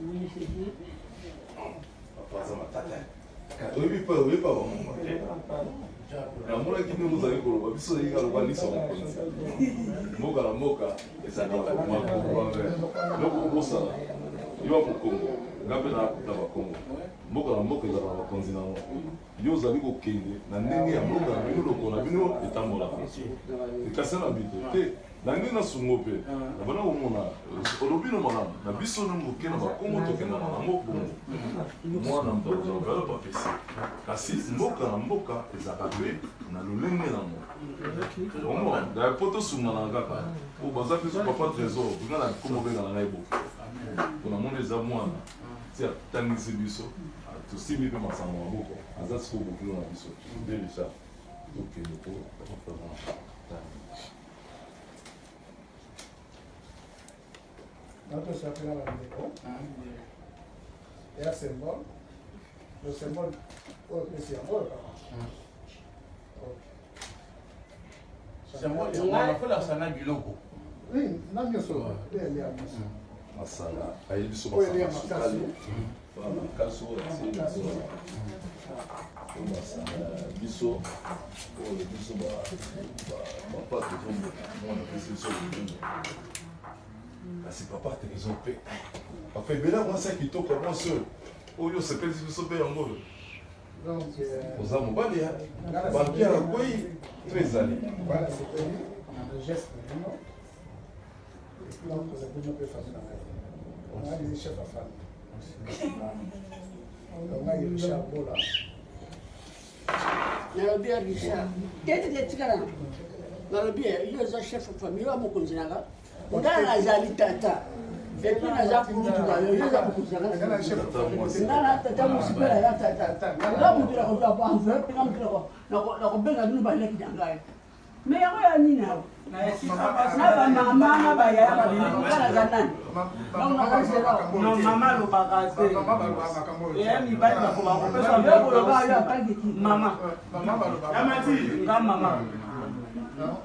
Oui, c'est bien. Oui, pas namona kini muzali koloba biso yinga lobalisa moka na moka ezalaka makobabe loko kosala yo kokongo ngape na akuta bakongo mboka na mboka ezalaka bakonzi nango yo ozali kokende na ndenge ya mboka na bino lokola bino etambolaka ekase na bito te na ngai nasungo mpe nabana komona olobi no malamu na biso na moke na bakongo tokendaka na mobongo mwana mtokozala bapesi kasi mboka na mboka ezalaka mpe na lolenge nango omona po tosungana kaka o baza biso papa trésor binga na komo benga na ngai boke mpona mona eza mwana ti atangisi biso tosimbi mpe masango ya mboka aza siko bokilo na biso nde richard tokende po Nosotros se apelan al deco. Es symbol. Los symboles, es symbol. Symbol, on a fait la sana du logo. Oui, n'a bien sûr. masala ayebi so basala kaso biso oyo biso papa tozomona pesi biso lolimo kasi papa tezo mpe papa ebela mwasi ya kitoko mwasi oyo oyo osepelisi biso mpe yango oyo oza mobali ya banki ya kwei to ezali Donc, vous avez une famille. On a des chefs à famille. On a Richard Bola. Nairobi Richard. Tete de Tigara. Nairobi, il est un chef de famille. Il a beaucoup de gens. On a la Zalitata. Et puis, on a beaucoup de gens. Il y a beaucoup de gens. On a la Tata Moussipé, la Tata. On a beaucoup de gens. On a beaucoup de gens. On a beaucoup de gens. Mais il y a rien à dire. Na ba mama na ba ya ba ni kana zanani no mama lo bagate ya mi ba na ko ba ko pesa yo ko ba ya ka ki mama ya mati ka mama no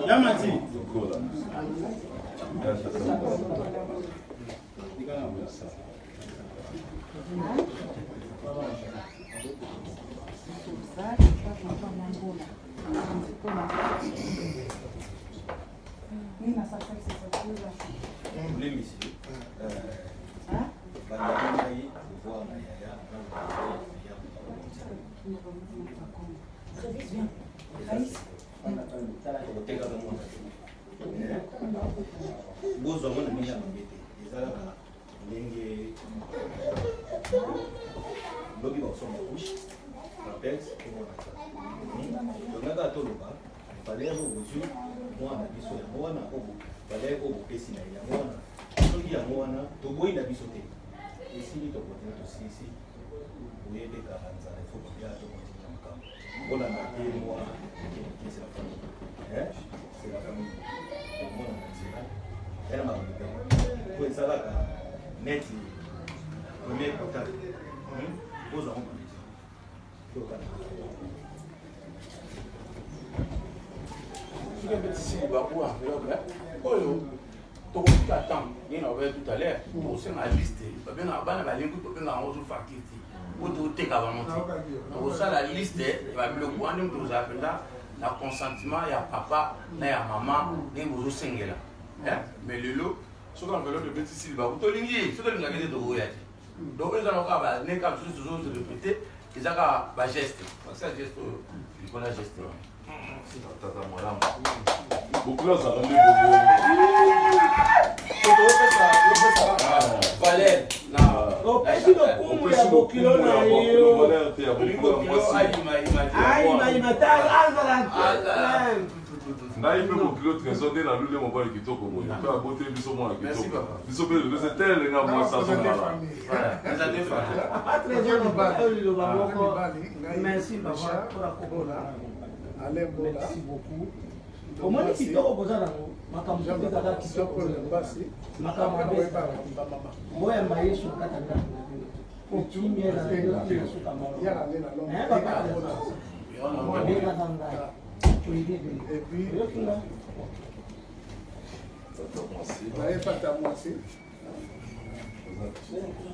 Yamati. La consentement, il y a papa, il y a maman, il y a beaucoup singela. Mais le lot, ce qu'on fait de petit silba, vous te l'ingé, ce que nous avons dit de voyager. Donc, ils ont encore des cas toujours de répéter, ils ont un geste. C'est un geste, il faut la geste. beaucoup là ça donne Valère, non. Est-ce que vous avez beaucoup de ngai mpe mokilo trésor nde nalule mobali kitoko boye mpe aboteli biso mwana kitoko biso mpe lelose telelenga mwasi azongala Merci beaucoup. omoni kitoko koza nango makambo ezaka kitoko makambo boyamba yesu kata ndako na bino okimie na bino suka moko papa abengaka ngai oyidebi oyokinga nayepata mwasi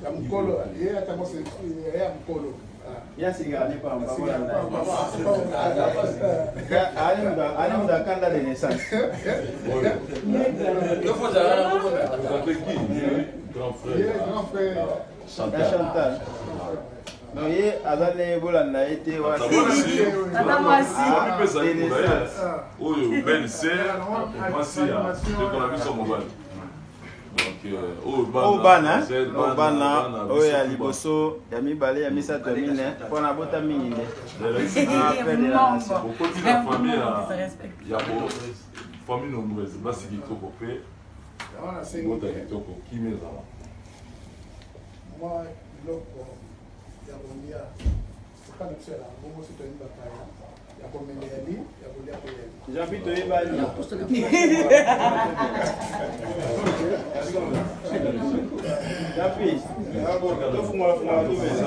ya mokolo ye ata mwasi ya mokolo allez on akanda de naissance grand frère Chantal non ye azale bolanda ete oyo belle sœur mwasi ya ndeko na biso mobali oyo bana oyo ya liboso ya mibale ya misato ya mine mpona bota mingi nde okoti na famille ya famille nombreuse basi kitoko mpe bota kitoko kimi ezala mwa biloko ya kolia epa na biso ya bongo so toyebaka ya komela ya li ya kolia koyeli jean-pi toyebani jean-pi tofungola tubeza